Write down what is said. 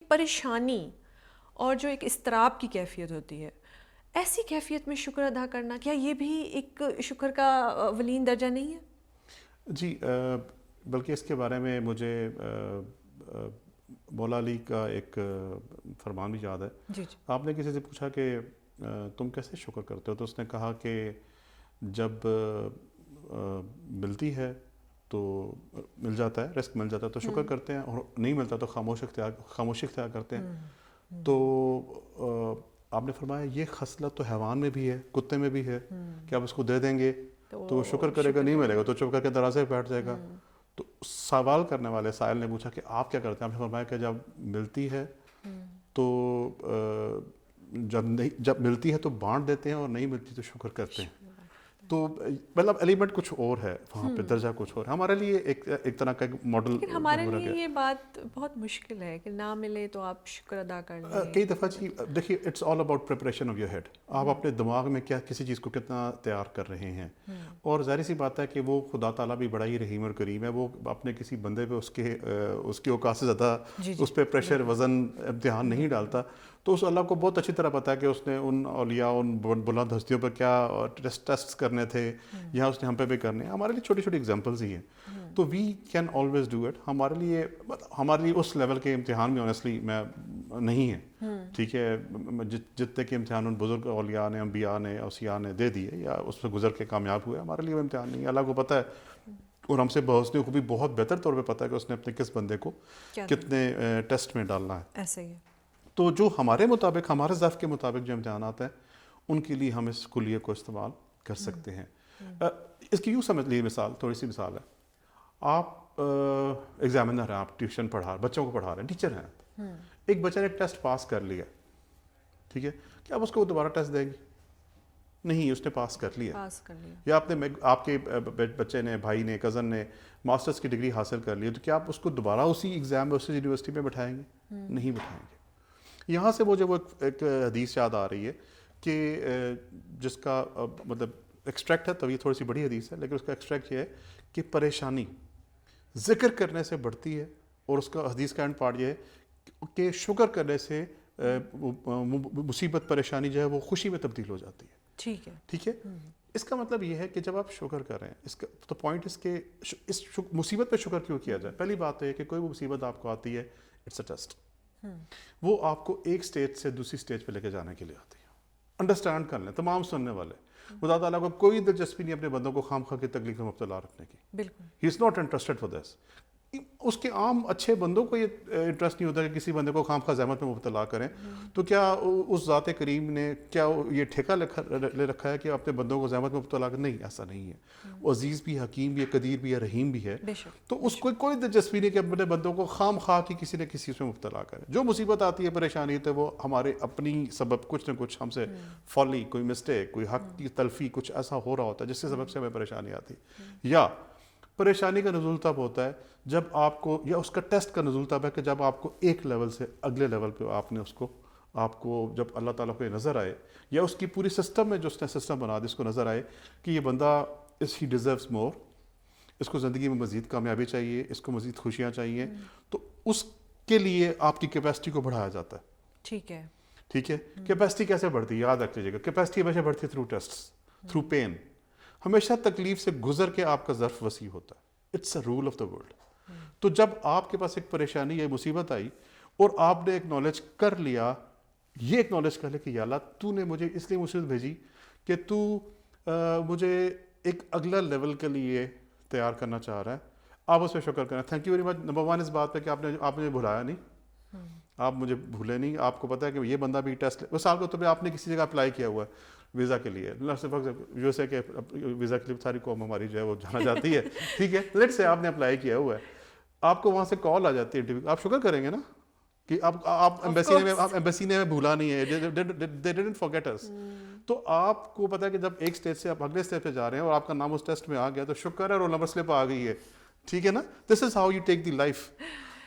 پریشانی اور جو ایک اضطراب کی کیفیت ہوتی ہے، ایسی کیفیت میں شکر ادا کرنا، کیا یہ بھی ایک شکر کا اولین درجہ نہیں ہے؟ جی بلکہ اس کے بارے میں مجھے مولا علی کا ایک فرمان بھی یاد ہے. جی جی. آپ نے کسی سے پوچھا کہ تم کیسے شکر کرتے ہو، تو اس نے کہا کہ جب ملتی ہے تو مل جاتا ہے، رزق مل جاتا ہے تو شکر کرتے ہیں، اور نہیں ملتا تو خاموشی اختیار کرتے ہیں. تو آپ نے فرمایا یہ خصلت تو حیوان میں بھی ہے، کتے میں بھی ہے کہ آپ اس کو دے دیں گے تو شکر کرے گا، نہیں ملے گا تو چپ کر کے دروازے پہ بیٹھ جائے گا. تو سوال کرنے والے سائل نے پوچھا کہ آپ کیا کرتے ہیں؟ آپ نے فرمایا کہ جب ملتی ہے تو جب ملتی ہے تو بانٹ دیتے ہیں، اور نہیں ملتی تو شکر کرتے ہیں. تو مطلب ایلیمنٹ کچھ اور ہے وہاں پہ، درجہ کچھ اور. ہمارے لیے ایک طرح کا ماڈل لیکن ہمارے لیے یہ بات بہت مشکل ہے کہ نہ ملے تو آپ شکر ادا کر لیں. کئی دفعہ جی دیکھیے it's all about preparation of your head. آپ اپنے دماغ میں کیا کسی چیز کو کتنا تیار کر رہے ہیں. اور ظاہر سی بات ہے کہ وہ خدا تعالیٰ بھی بڑا ہی رحیم اور کریم ہے، وہ اپنے کسی بندے پہ اس کی اوقات سے زیادہ اس پہ پریشر، وزن، امتحان نہیں ڈالتا. تو اس اللہ کو بہت اچھی طرح پتہ ہے کہ اس نے ان اولیاء، ان بلند ہستیوں پر کیا ٹیسٹ کرنے تھے، یا اس نے ہم پہ بھی کرنے ہیں. ہمارے لیے چھوٹی چھوٹی ایگزامپلز ہی ہیں. تو we can always do it. ہمارے لیے اس لیول کے امتحان میں آنیسٹلی میں نہیں ہے. ٹھیک ہے، جتنے کے امتحان ان بزرگ اولیاء نے، انبیاء نے، اوصیاء نے دے دیے یا اس میں گزر کے کامیاب ہوئے، ہمارے لیے وہ امتحان نہیں ہے. اللہ کو پتہ ہے، اور ہم سے بحسن خوبی بہت بہتر طور پہ پتہ ہے کہ اس نے اپنے کس بندے کو کتنے ٹیسٹ میں ڈالنا ہے. ایسا ہی ہے. تو جو ہمارے مطابق، ہمارے ضعف کے مطابق جو امتحانات ہیں، ان کے لیے ہم اس کلیے کو استعمال کر سکتے ہیں. اس کی یوں سمجھ لیجیے، مثال، تھوڑی سی مثال ہے. آپ ایگزامنر ہیں، آپ ٹیوشن بچوں کو پڑھا رہے ہیں، ٹیچر ہیں. ایک بچے نے ایک ٹیسٹ پاس کر لیا، ٹھیک ہے، کیا آپ اس کو دوبارہ ٹیسٹ دیں گے؟ نہیں، اس نے پاس کر لیا. یا آپ کے بچے نے، بھائی نے، کزن نے ماسٹرز کی ڈگری حاصل کر لی، تو کیا آپ اس کو دوبارہ اسی ایگزام میں اسی یونیورسٹی میں بٹھائیں گے؟ نہیں بٹھائیں گے. یہاں سے مجھے وہ ایک حدیث یاد آ رہی ہے کہ جس کا مطلب ایکسٹریکٹ ہے، تو یہ تھوڑی سی بڑی حدیث ہے، لیکن اس کا ایکسٹریکٹ یہ ہے کہ پریشانی ذکر کرنے سے بڑھتی ہے، اور اس کا حدیث کا اینڈ پارٹ یہ ہے کہ شکر کرنے سے مصیبت، پریشانی جو ہے وہ خوشی میں تبدیل ہو جاتی ہے. ٹھیک ہے. اس کا مطلب یہ ہے کہ جب آپ شکر کر رہے ہیں، اس کا تو پوائنٹ اس مصیبت پہ شکر کیوں کیا جائے؟ پہلی بات تو یہ کہ کوئی بھی مصیبت آپ کو آتی ہے، اٹس اے ٹیسٹ. وہ آپ کو ایک سٹیج سے دوسری سٹیج پہ لے کے جانے کے لیے آتی ہے. انڈرسٹینڈ کر لیں تمام سننے والے، خدا تعالیٰ کو کوئی دلچسپی نہیں اپنے بندوں کو خام خواہ کی تکلیف میں مبتلا رکھنے کی. بالکل. He is not interested for this. اس کے عام اچھے بندوں کو یہ انٹرسٹ نہیں ہوتا کہ کسی بندے کو خام خواہ زحمت میں مبتلا کریں. تو کیا اس ذات کریم نے کیا یہ ٹھیکہ لے رکھا ہے کہ اپنے بندوں کو زحمت میں مبتلا کریں؟ نہیں، ایسا نہیں ہے. وہ عزیز بھی، حکیم بھی ہے، قدیر بھی ہے، رحیم بھی ہے. تو اس کو کوئی دلچسپی نہیں کہ اپنے بندوں کو خام خواہ کی کسی نہ کسی اس میں مبتلا کرے. جو مصیبت آتی ہے، پریشانی تو وہ ہمارے اپنی سبب کچھ نہ کچھ ہم سے فالی، کوئی مسٹیک، کوئی حق کی تلفی، کچھ ایسا ہو رہا ہوتا ہے جس کے سبب سے ہمیں پریشانی آتی. یا پریشانی کا نزول تب ہوتا ہے جب آپ کو، یا اس کا ٹیسٹ کا نزول تب ہے کہ جب آپ کو ایک لیول سے اگلے لیول پہ آپ کو جب اللہ تعالیٰ کو یہ نظر آئے، یا اس کی پوری سسٹم میں جو اس نے سسٹم بنا دی، اس کو نظر آئے کہ یہ بندہ ہی ڈیزروز مور، اس کو زندگی میں مزید کامیابی چاہیے، اس کو مزید خوشیاں چاہیے. تو اس کے لیے آپ کی کیپیسٹی کو بڑھایا جاتا ہے. ٹھیک ہے. ٹھیک ہے. کیپیسٹی کیسے بڑھتی ہے؟ یاد رکھ لیجیے گا، کیپیسٹی ہمیشہ بڑھتی ہے تھرو ٹیسٹس، تھرو پین. ہمیشہ تکلیف سے گزر کے آپ کا ظرف وسیع ہوتا ہے. It's a rule of the world. تو جب آپ کے پاس ایک پریشانی یا مصیبت آئی اور آپ نے ایکنالج کر لیا، یہ ایکنالج کر لیا کہ یا اللہ تو نے مجھے اس لیے مصیبت بھیجی کہ تو مجھے ایک اگلا لیول کے لیے تیار کرنا چاہ رہا ہے، آپ اس پہ شکر کریں. Thank you very much. Number one اس بات پہ کہ آپ مجھے بھلایا نہیں، آپ مجھے بھولے نہیں. آپ کو پتا ہے کہ یہ بندہ بھی ٹیسٹ، مثال کے طور پہ آپ نے کسی جگہ اپلائی کیا ہوا ہے ویزا کے لیے، یو ایس اے کے ویزا کے لیے ساری قوم ہماری جو ہے وہ جانا جاتی ہے. ٹھیک ہے. لیٹس سے آپ نے اپلائی کیا ہوا ہے، آپ کو وہاں سے کال آ جاتی ہے انٹرویو، آپ شکر کریں گے نا کہ آپ ایمبیسی نے ہمیں بھولا نہیں ہے، they didn't forget us. تو آپ کو پتا ہے کہ جب ایک اسٹیج سے آپ اگلے اسٹیج پہ جا رہے ہیں اور آپ کا نام اس ٹیسٹ میں آ گیا تو شکر ہے، رول نمبر سلپ آ گئی ہے. ٹھیک ہے نا. This is how you take the life.